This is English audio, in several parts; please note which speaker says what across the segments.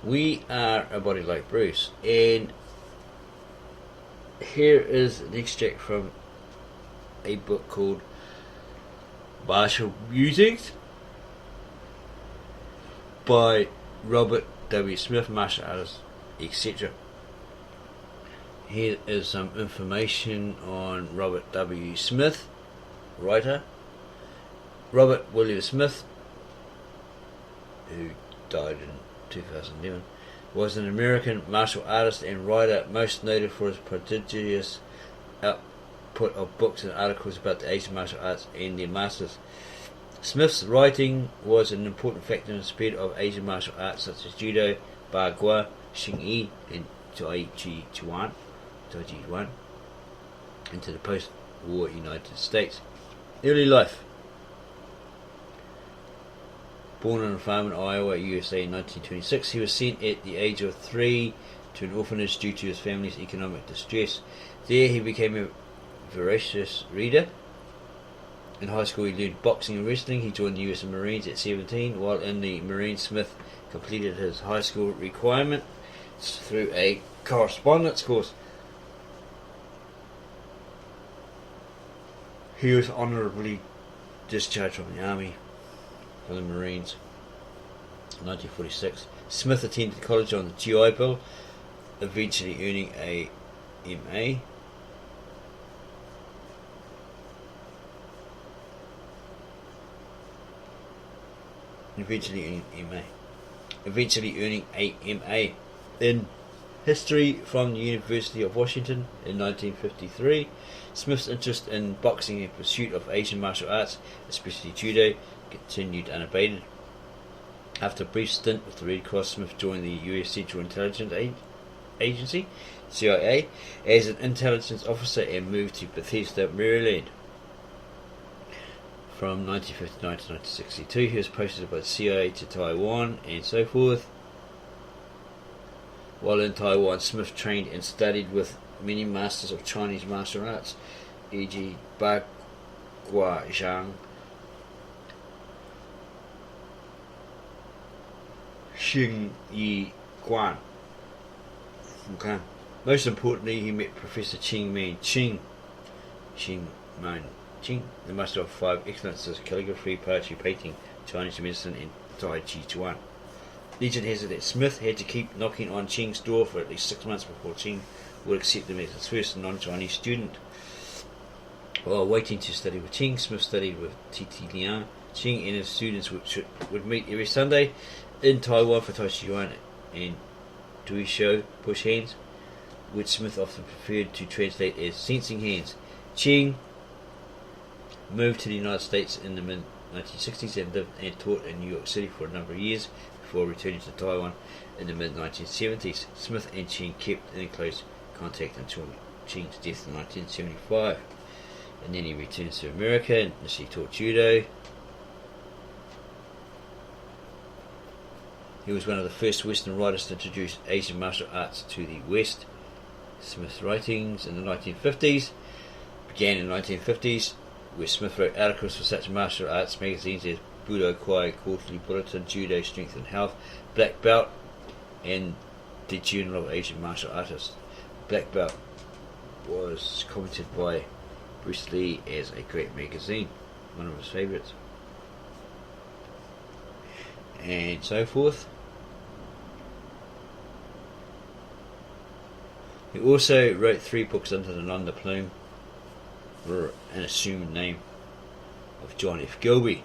Speaker 1: We are a body like Bruce, and here is an extract from a book called Martial Musings by Robert W. Smith, martial artist, etc. Here is some information on Robert W. Smith, writer. Robert William Smith, who died in 2011, was an American martial artist and writer, most noted for his prodigious output of books and articles about the Asian martial arts and their masters. Smith's writing was an important factor in the spread of Asian martial arts such as Judo, Bagua, Xingyi, and Tai Chi Chuan into the post-war United States. Early life. Born on a farm in Iowa, USA in 1926, he was sent at the age of 3 to an orphanage due to his family's economic distress. There he became a voracious reader. In high school he learned boxing and wrestling. He joined the US Marines at 17. While in the Marines, Smith completed his high school requirements through a correspondence course. He was honourably discharged from the Army for the Marines in 1946. Smith attended college on the GI Bill, eventually earning a MA. Eventually earning a MA in history from the University of Washington in 1953. Smith's interest in boxing and pursuit of Asian martial arts, especially judo, continued unabated. After a brief stint with the Red Cross, Smith joined the US Central Intelligence Agency, CIA, as an intelligence officer and moved to Bethesda, Maryland. From 1959 to 1962, he was posted by the CIA to Taiwan and so forth. While in Taiwan, Smith trained and studied with many masters of Chinese martial arts, e.g. Bagua Zhang, Xingyi Guan. Okay. Most importantly, he met Professor Ching Man Ching, the master of 5 excellences: calligraphy, poetry, painting, Chinese medicine, and Tai Chi Chuan. Legend has it that Smith had to keep knocking on Ching's door for at least 6 months before Ching would accept him as his first non-Chinese student. While waiting to study with Ching, Smith studied with T.T. Liang. Ching and his students would meet every Sunday in Taiwan for Tai Chi Chuan and Dui Shou, push hands, which Smith often preferred to translate as sensing hands. Ching moved to the United States in the mid-1960s and lived and taught in New York City for a number of years before returning to Taiwan in the mid-1970s. Smith and Ching kept in close contact until Ching's death in 1975. And then he returned to America and initially taught judo. He was one of the first Western writers to introduce Asian martial arts to the West. Smith's writings in the 1950s began in the 1950s, where Smith wrote articles for such martial arts magazines as Budo Kwai, Quarterly Bulletin, Judo, Strength and Health, Black Belt, and the Journal of Asian Martial Artists. Black Belt was commented by Bruce Lee as a great magazine, one of his favourites, and so forth. He also wrote 3 books under the non-plume or an assumed name of John F. Gilby.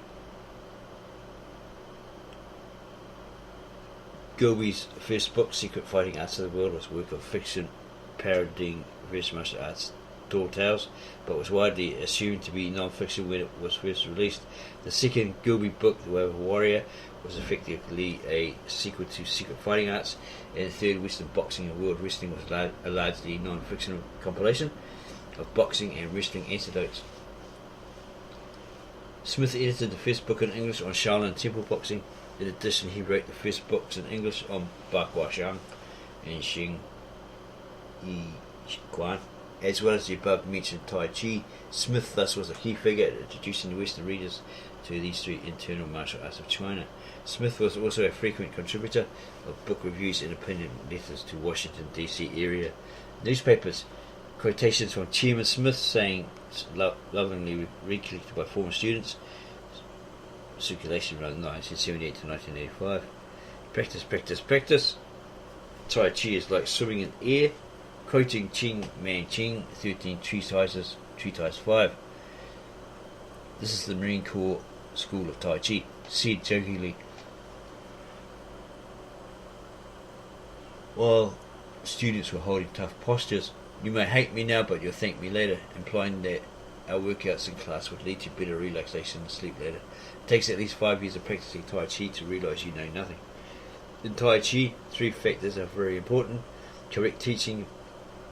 Speaker 1: Gilby's first book, Secret Fighting Arts of the World, was a work of fiction parodying various martial arts tall tales, but was widely assumed to be non-fiction when it was first released. The second Gilby book, The Way of a Warrior, was effectively a sequel to Secret Fighting Arts, and the third, Western Boxing and World Wrestling, was a largely non-fictional compilation of boxing and wrestling anecdotes. Smith edited the first book in English on Shaolin Temple boxing. In addition, he wrote the first books in English on Bagua Zhang and Xingyi Guan, as well as the above mentioned Tai Chi. Smith thus was a key figure in introducing the Western readers to these three internal martial arts of China. Smith was also a frequent contributor of book reviews and opinion letters to Washington, D.C. area newspapers. Quotations from Chairman Smith saying, lovingly recollected by former students, circulation around 1978 to 1985. Practice, practice, practice. Tai Chi is like swimming in air. Quoting Ching Man Ching, 13 treatises, treatise 5. This is the Marine Corps School of Tai Chi. Said jokingly, while students were holding tough postures, "You may hate me now, but you'll thank me later," implying that our workouts in class would lead to better relaxation and sleep later. It takes at least 5 years of practicing Tai Chi to realise you know nothing. In Tai Chi, 3 factors are very important: correct teaching,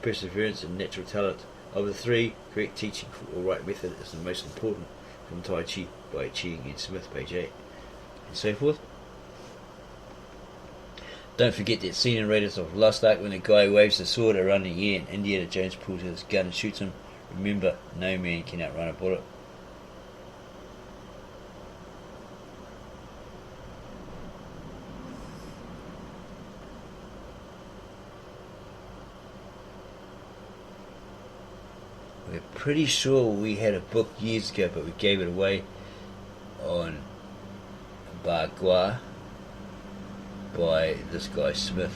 Speaker 1: perseverance, and natural talent. Of the 3, correct teaching or right method is the most important, from Tai Chi by Chi and Smith, page 8, and so forth. Don't forget that scene in Raiders of Lost Ark when a guy waves a sword around the air and Indiana Jones pulls his gun and shoots him. Remember, no man can outrun a bullet. We're pretty sure we had a book years ago, but we gave it away on Bagua by this guy Smith.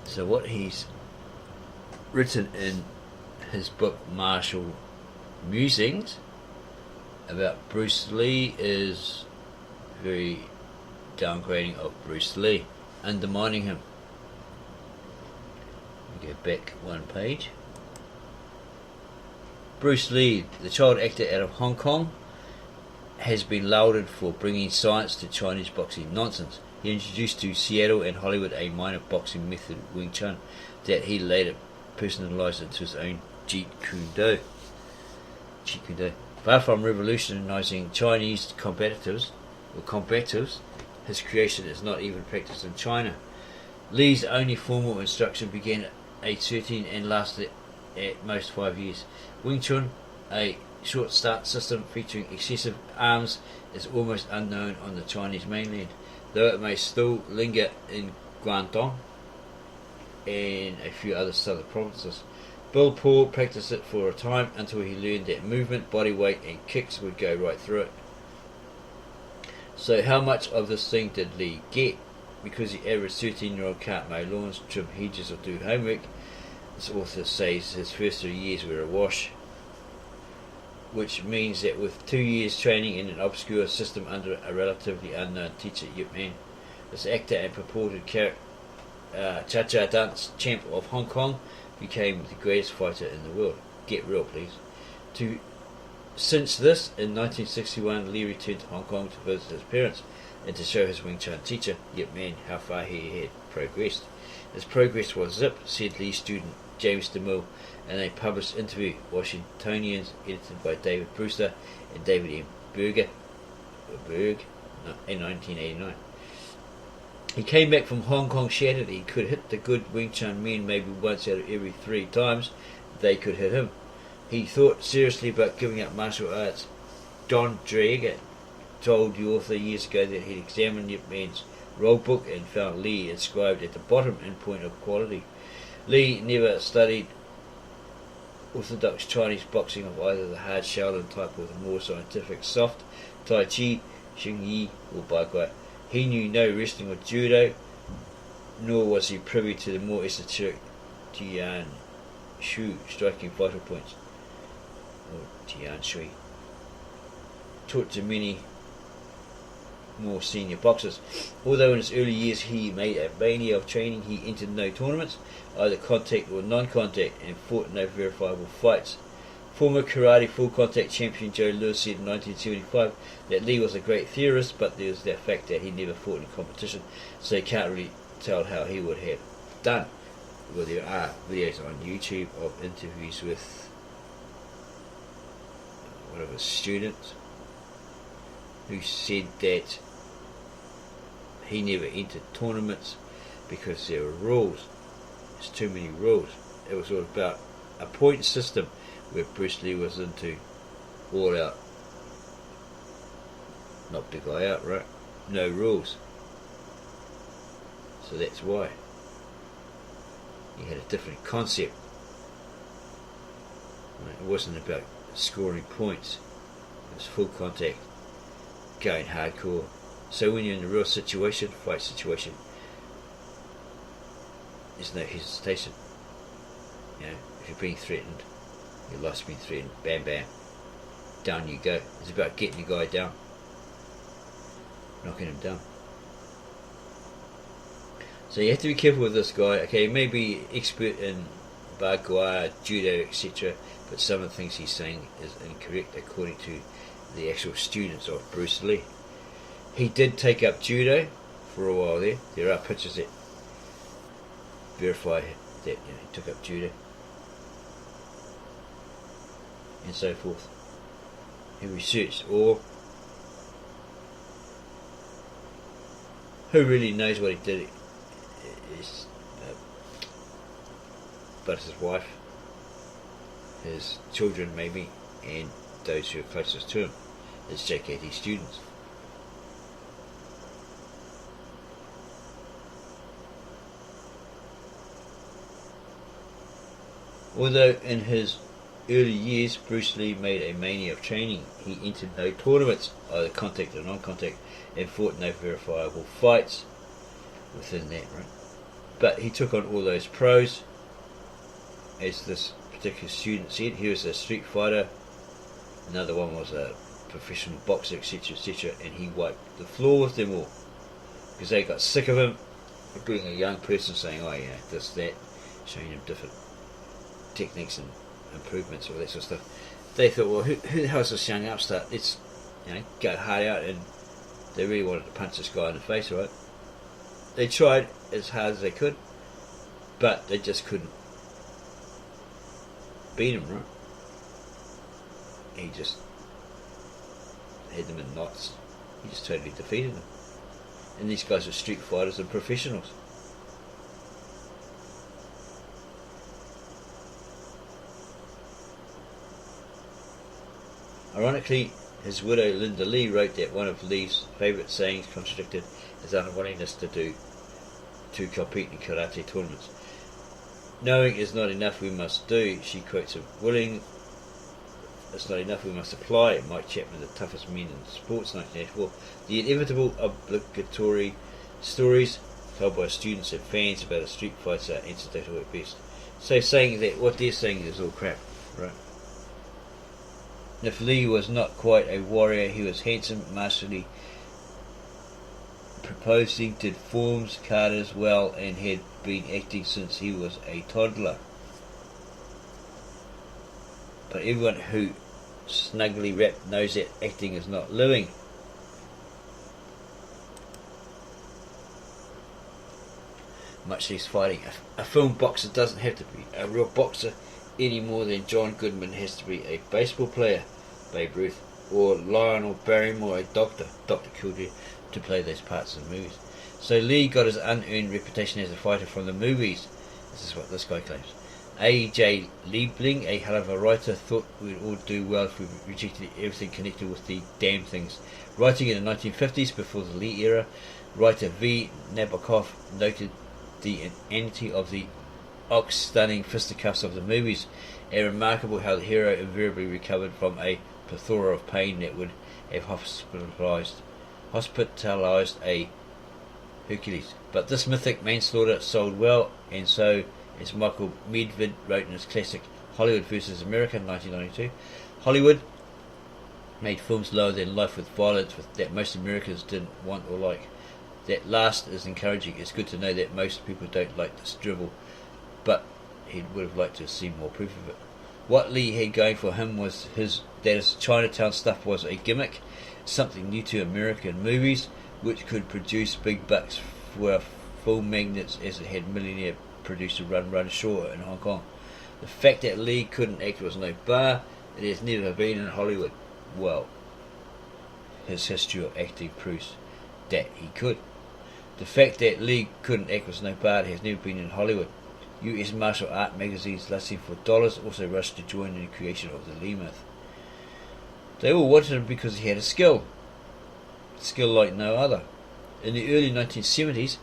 Speaker 1: So what he's written in his book Martial Musings about Bruce Lee is very downgrading of Bruce Lee, undermining him. We go back one page. Bruce Lee, the child actor out of Hong Kong, has been lauded for bringing science to Chinese boxing nonsense. He introduced to Seattle and Hollywood a minor boxing method, Wing Chun, that he later personalised into his own Jeet Kune Do. Far from revolutionising Chinese combatives, his creation is not even practiced in China. Lee's only formal instruction began at age 13 and lasted at most 5 years. Wing Chun, a short start system featuring excessive arms, is almost unknown on the Chinese mainland, though it may still linger in Guangdong and a few other southern provinces. Bill Paul practiced it for a time until he learned that movement, body weight and kicks would go right through it. So how much of this thing did Lee get? Because the average 13-year-old can't mow lawns, trim hedges or do homework, this author says his first 3 years were a wash, which means that with 2 years training in an obscure system under a relatively unknown teacher, Yip Man, this actor and purported cha-cha dance champ of Hong Kong, became the greatest fighter in the world. Get real, please. Since this, in 1961, Lee returned to Hong Kong to visit his parents and to show his Wing Chun teacher, Yip Man, how far he had progressed. His progress was zip, said Lee's student James DeMille in a published interview, Washingtonians, edited by David Brewster and David M. Berg in 1989. He came back from Hong Kong shattered. He could hit the good Wing Chun men maybe once out of every 3 times they could hit him. He thought seriously about giving up martial arts. Don Drager told the author years ago that he'd examined Yip Man's roll book and found Lee inscribed at the bottom in point of quality. Lee never studied orthodox Chinese boxing of either the hard Shaolin type or the more scientific soft Tai Chi, Xing Yi or Bagua. He knew no wrestling or judo, nor was he privy to the more esoteric Tian Shu striking vital points, or Tian Shui, taught to many more senior boxers. Although in his early years he made a mania of training, he entered no tournaments, either contact or non-contact, and fought no verifiable fights. Former karate full contact champion Joe Lewis said in 1975 that Lee was a great theorist, but there was the fact that he never fought in competition, so you can't really tell how he would have done. Well, there are videos on YouTube of interviews with one of his students, who said that he never entered tournaments because there were rules. There's too many rules. It was all about a point system, where Bruce Lee was into all out, knock the guy out, right? No rules. So that's why he had a different concept. Right? It wasn't about scoring points. It was full contact, going hardcore. So when you're in a real situation, fight situation, there's no hesitation. You know, if you're being threatened, your life's been threatened, bam bam, down you go. It's about getting the guy down, knocking him down. So you have to be careful with this guy. Okay, he may be expert in bagua, judo, etc., but some of the things he's saying is incorrect according to the actual students of Bruce Lee. He did take up judo for a while there. There are pictures that verify that he took up judo and so forth. He researched, or who really knows what he did is but his wife, his children maybe, and those who are closest to him, his JKT students. Although in his early years Bruce Lee made a mania of training, he entered no tournaments, either contact or non-contact, and fought no verifiable fights within that, right? But he took on all those pros. As this particular student said, he was a street fighter, another one was a professional boxer, etc., etc., and he wiped the floor with them all, because they got sick of him being a young person saying, oh yeah, this, that, showing them different techniques and improvements, all that sort of stuff. They thought, well, who the hell is this young upstart? Let's, go hard out, and they really wanted to punch this guy in the face, right? They tried as hard as they could, but they just couldn't beat him, right? He just had them in knots. He just totally defeated them. And these guys are street fighters and professionals. Ironically, his widow Linda Lee wrote that one of Lee's favourite sayings contradicted his unwillingness to compete in karate tournaments. Knowing is not enough, we must do. She quotes him, willing is not enough, we must apply. Mike Chapman, the toughest men in sports, 1984. The inevitable obligatory stories told by students and fans about a street fights are incidental at best. So saying that what they're saying is all crap, right? If Lee was not quite a warrior, he was handsome, masterly, proposing, did forms, katas well, and had been acting since he was a toddler. But everyone who snugly wrapped knows that acting is not living. Much less fighting. A film boxer doesn't have to be a real boxer any more than John Goodman has to be a baseball player, Babe Ruth, or Lionel Barrymore, a Dr. Kildare, to play those parts in movies. So Lee got his unearned reputation as a fighter from the movies. This is what this guy claims. A.J. Liebling, a hell of a writer, thought we'd all do well if we rejected everything connected with the damn things. Writing in the 1950s, before the Lee era, writer V. Nabokov noted the inanity of the ox-stunning fisticuffs of the movies, and remarkable how the hero invariably recovered from a plethora of pain that would have hospitalized a Hercules. But this mythic manslaughter sold well, and so, as Michael Medved wrote in his classic Hollywood vs. America, 1992, Hollywood made films lower than life with violence that most Americans didn't want or like. That last is encouraging. It's good to know that most people don't like this drivel, but he would have liked to have seen more proof of it. What Lee had going for him was that his Chinatown stuff was a gimmick, something new to American movies, which could produce big bucks for film magnets as it had millionaire producer Run Shaw in Hong Kong. The fact that Lee couldn't act was no bar. and has never been in Hollywood. Well, his history of acting proves that he could. The fact that Lee couldn't act was no bar. He has never been in Hollywood. US martial art magazines lusting for dollars also rushed to join in the creation of the Lee myth. They all wanted him because he had a skill like no other. In the early 1970s,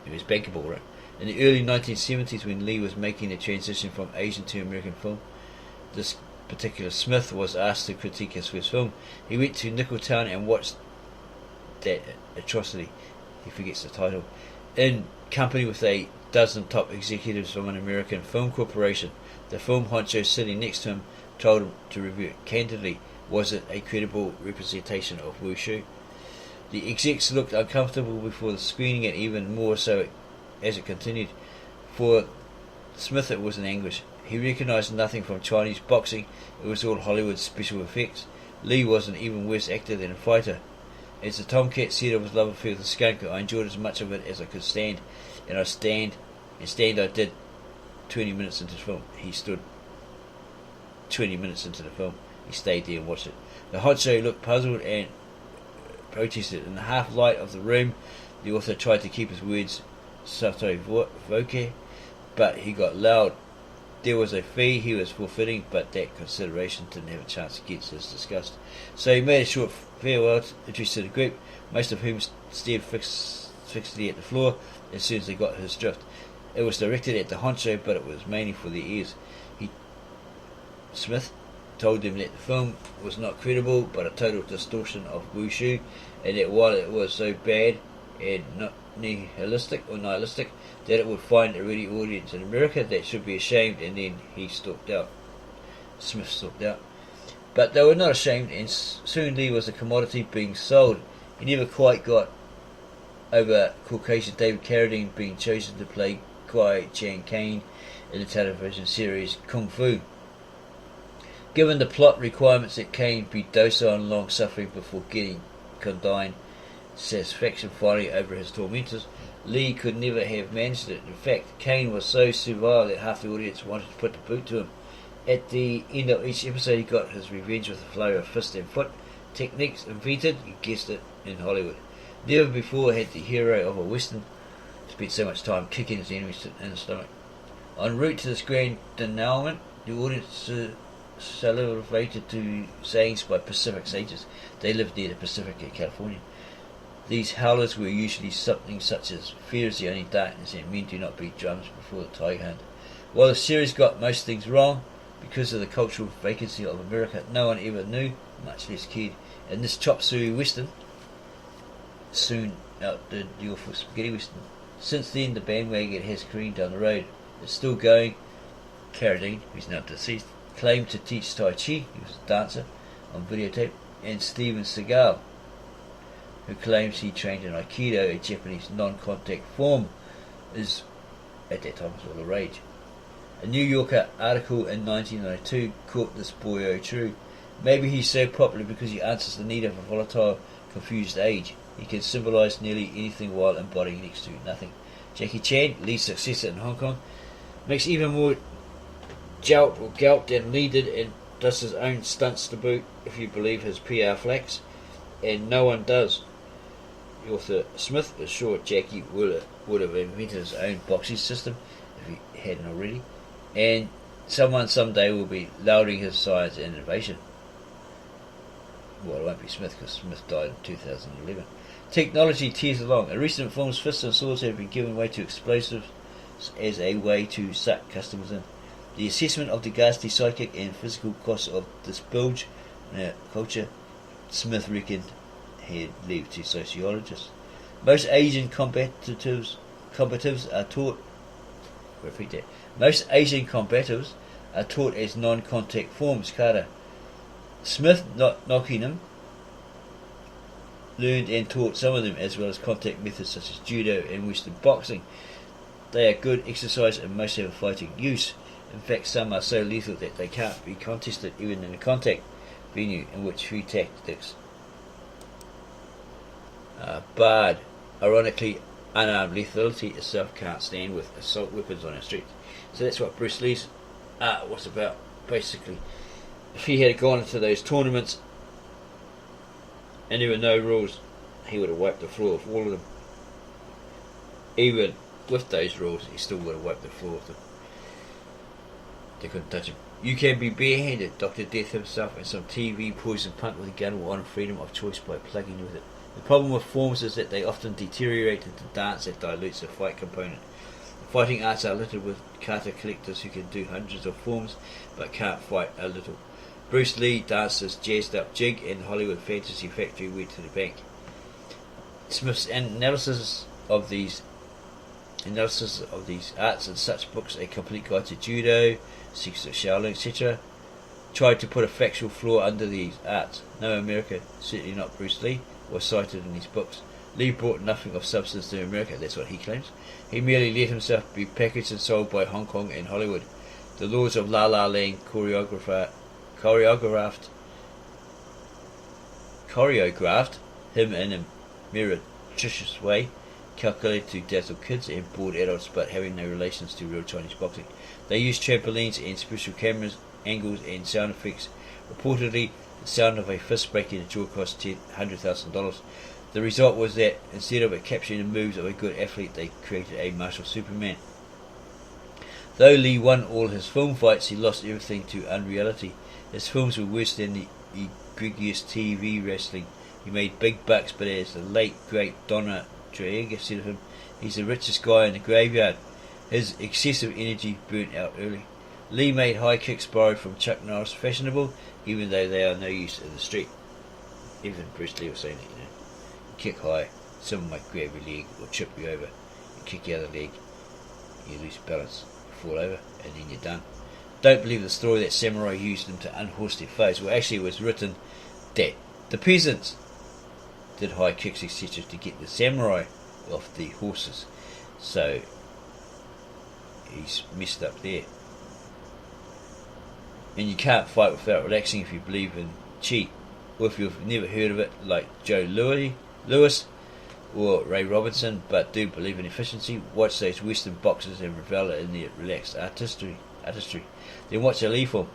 Speaker 1: he was bankable, right? In the early 1970s, when Lee was making the transition from Asian to American film, this particular Smith was asked to critique his first film. He went to Nickeltown and watched that atrocity. He forgets the title. In company with a dozen top executives from an American film corporation, the film honcho sitting next to him told him to review it candidly. Was it a credible representation of Wushu? The execs looked uncomfortable before the screening, and even more so as it continued. For Smith it was in anguish. He recognised nothing from Chinese boxing. It was all Hollywood special effects. Lee was an even worse actor than a fighter. As the Tomcat said of his love affair with the skunk, I enjoyed as much of it as I could stand, and I did 20 minutes into the film. He stood 20 minutes into the film. He stayed there and watched it. The honcho looked puzzled and protested. In the half light of the room, the author tried to keep his words sotto voce, but he got loud. There was a fee he was forfeiting, but that consideration didn't have a chance against his disgust. So he made a short farewell address to the group, most of whom stared fixedly at the floor as soon as they got his drift. It was directed at the honcho, but it was mainly for their ears. Smith told them that the film was not credible, but a total distortion of Wushu, and that while it was so bad and not nihilistic, that it would find a ready audience in America that should be ashamed, and then he stalked out. Smith stalked out. But they were not ashamed, and soon Lee was a commodity being sold. He never quite got over Caucasian David Carradine being chosen to play Kwai Chang Caine in the television series Kung Fu. Given the plot requirements that Caine be docile and long-suffering before getting condign satisfaction finally over his tormentors, Lee could never have managed it. In fact, Caine was so servile that half the audience wanted to put the boot to him. At the end of each episode, he got his revenge with a flow of fist and foot techniques invented, you guessed it, in Hollywood. Never before had the hero of a western spent so much time kicking his enemies in the stomach. En route to this grand denouement, the audience salivated to sayings by Pacific sages. They lived near the Pacific in California. These howlers were usually something such as, fear is the only darkness, and men do not beat drums before the tiger hunt. While the series got most things wrong, because of the cultural vacancy of America, no one ever knew, much less cared. And this chop suey western soon outdid the awful spaghetti western. Since then, the bandwagon has careened down the road. It's still going. Carradine, who's now deceased, claimed to teach Tai Chi, he was a dancer, on videotape, and Steven Seagal, who claims he trained in Aikido, a Japanese non-contact form, is, at that time, was all the rage. A New Yorker article in 1992 caught this boyo true. Maybe he's so popular because he answers the need of a volatile, confused age. He can symbolise nearly anything while embodying next to nothing. Jackie Chan, Lee's successor in Hong Kong, makes even more jolt or gallop than Lee did, and does his own stunts to boot, if you believe his PR flax, and no one does. The author Smith was sure Jackie would have invented his own boxing system if he hadn't already, and someone someday will be lauding his science and innovation. Well, it won't be Smith, because Smith died in 2011. Technology tears along. In recent films, fists and swords have been given way to explosives as a way to suck customers in. The assessment of the ghastly psychic and physical costs of this bilge in our culture, Smith reckoned, had left to sociologists. Most Asian combatives are taught. Repeat that. Most Asian combatives are taught as non-contact forms. Carter. Smith, not knocking them, learned and taught some of them, as well as contact methods such as judo and western boxing. They are good exercise and most have a fighting use. In fact, some are so lethal that they can't be contested even in a contact venue in which few tactics are barred. Ironically, unarmed lethality itself can't stand with assault weapons on our streets. So that's what Bruce Lee's art was about, basically. if he had gone into those tournaments and there were no rules, he would have wiped the floor with all of them. Even with those rules, he still would have wiped the floor with them. They couldn't touch him. You can be barehanded. Dr. Death himself and some TV poison punk with a gun will honor freedom of choice by plugging with it. The problem with forms is that they often deteriorate into dance that dilutes the fight component. The fighting arts are littered with kata collectors who can do hundreds of forms but can't fight a little. Bruce Lee dances jazzed up jig and Hollywood Fantasy Factory went to the bank. Smith's analysis of these arts in such books, A Complete Guide to Judo, Secrets of Shaolin, etc., tried to put a factual flaw under these arts. No American, certainly not Bruce Lee, was cited in these books. Lee brought nothing of substance to America, that's what he claims. He merely let himself be packaged and sold by Hong Kong and Hollywood. The laws of La La Land choreographed him in a meretricious way, calculated to dazzle kids and bored adults but having no relations to real Chinese boxing. They used trampolines and special cameras, angles and sound effects. Reportedly, the sound of a fist breaking a jaw cost $100,000. The result was that instead of capturing the moves of a good athlete, they created a martial Superman. Though Lee won all his film fights, he lost everything to unreality. His films were worse than the egregious TV wrestling. He made big bucks, but as the late great Donna Draeger said of him, he's the richest guy in the graveyard. His excessive energy burnt out early. Lee made high kicks borrowed from Chuck Norris fashionable, even though they are no use in the street. Even Bruce Lee was saying that, kick high, someone might grab your leg or trip you over. You kick the other leg, you lose balance, you fall over, and then you're done. Don't believe the story that samurai used them to unhorse their foes. Well, actually it was written that the peasants did high kicks, etc., to get the samurai off the horses. So he's messed up there. And you can't fight without relaxing if you believe in chi. Or if you've never heard of it, like Joe Lewis or Ray Robinson, but do believe in efficiency, watch those Western boxers and revel in their relaxed artistry. Then watch a Lee film.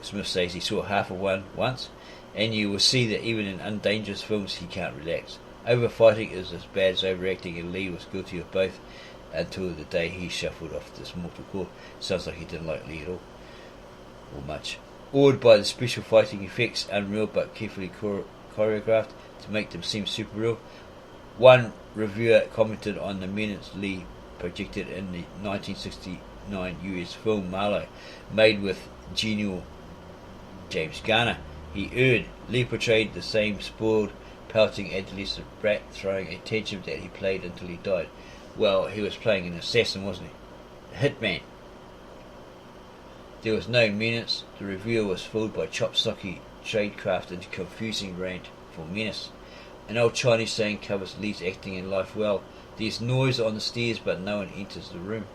Speaker 1: Smith says he saw half of one once, and you will see that even in undangerous films he can't relax. Overfighting is as bad as overacting, and Lee was guilty of both until the day he shuffled off this mortal coil. Sounds like he didn't like Lee at all, or much. Awed by the special fighting effects, unreal but carefully choreographed to make them seem super real, one reviewer commented on the menace Lee projected in the 1969 US film Marlowe, made with genial James Garner. He erred. Lee portrayed the same spoiled, pouting adolescent brat throwing a tantrum that he played until he died. Well, he was playing an assassin, wasn't he? A hitman. There was no menace. The reviewer was fooled by chop-socky tradecraft and confusing rant for menace. An old Chinese saying covers Lee's acting in life well. There's noise on the stairs, but no one enters the room.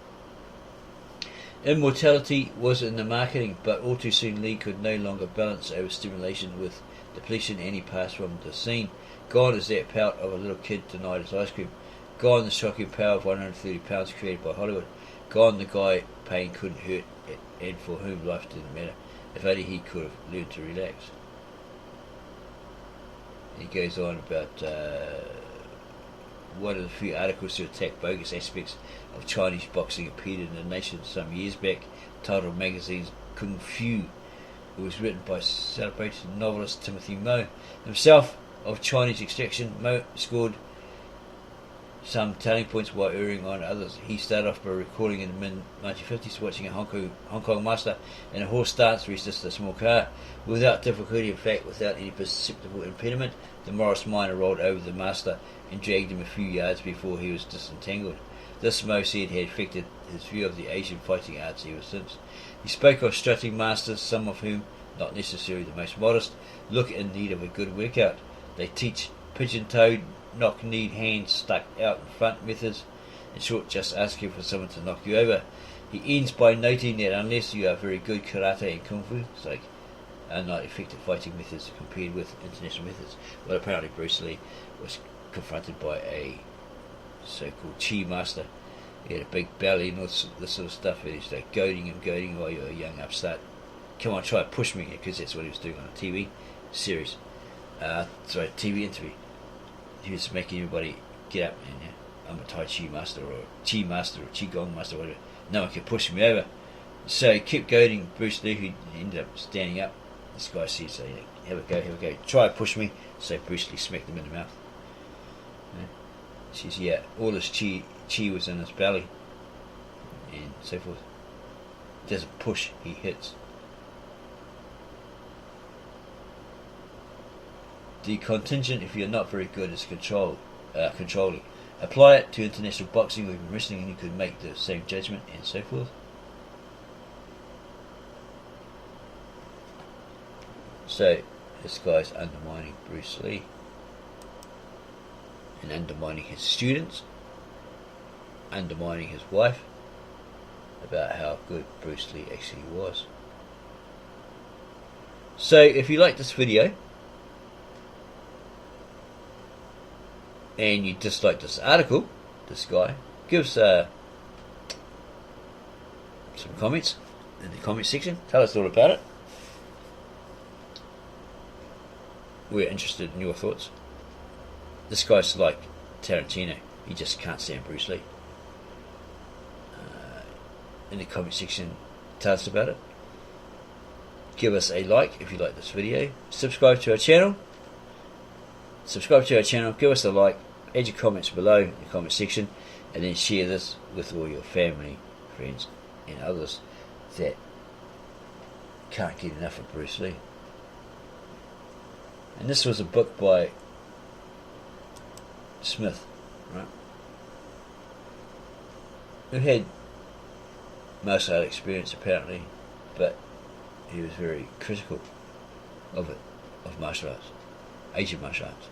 Speaker 1: Immortality was in the marketing, but all too soon Lee could no longer balance overstimulation with depletion, and he passed from the scene. Gone is that pout of a little kid denied his ice cream. Gone the shocking power of 130 pounds created by Hollywood. Gone the guy pain couldn't hurt, and for whom life didn't matter. If only he could have learned to relax. He goes on about one of the few articles to attack bogus aspects of Chinese boxing appeared in the Nation some years back, titled magazine's Kung Fu. It was written by celebrated novelist Timothy Mo. Himself of Chinese extraction, Mo scored some turning points while erring on others. He started off by recording in the mid-1950s, watching a Hong Kong master in a horse stance resist a small car. Without difficulty, in fact, without any perceptible impediment, the Morris miner rolled over the master and dragged him a few yards before he was disentangled. This, Mo said, had affected his view of the Asian fighting arts ever since. He spoke of strutting masters, some of whom, not necessarily the most modest, look in need of a good workout. They teach pigeon-toed, knock-kneed hands stuck out in front methods. In short, just asking for someone to knock you over. He ends by noting that unless you are very good karate and kung fu, are not effective fighting methods compared with international methods. Well, apparently Bruce Lee was confronted by a so-called chi master. He had a big belly and all this sort of stuff, and he's like goading him while you're a young upstart. come on, try to push me, because that's what he was doing on a TV series. TV interview. He was making everybody get up and I'm a Tai Chi master or Chi master or Qi Gong master, whatever. No one could push me over. So he kept goading Bruce Lee, who ended up standing up. This guy says, have a go, try to push me. So Bruce Lee smacked him in the mouth. He says, all this chi was in his belly and so forth. He doesn't push, he hits. The contingent, if you're not very good, is controlling. Apply it to international boxing or even wrestling and you could make the same judgment and so forth. So this guy's undermining Bruce Lee and undermining his students, undermining his wife about how good Bruce Lee actually was. So if you like this video and you dislike this article, this guy, give us some comments in the comment section. Tell us all about it. We're interested in your thoughts. This guy's like Tarantino. He just can't stand Bruce Lee. In the comment section, tell us about it. Give us a like if you like this video. Subscribe to our channel. Give us a like. Add your comments below in the comment section, and then share this with all your family, friends, and others that can't get enough of Bruce Lee. And this was a book by Smith, right? Who had martial art experience apparently, but he was very critical of it, of martial arts, Asian martial arts.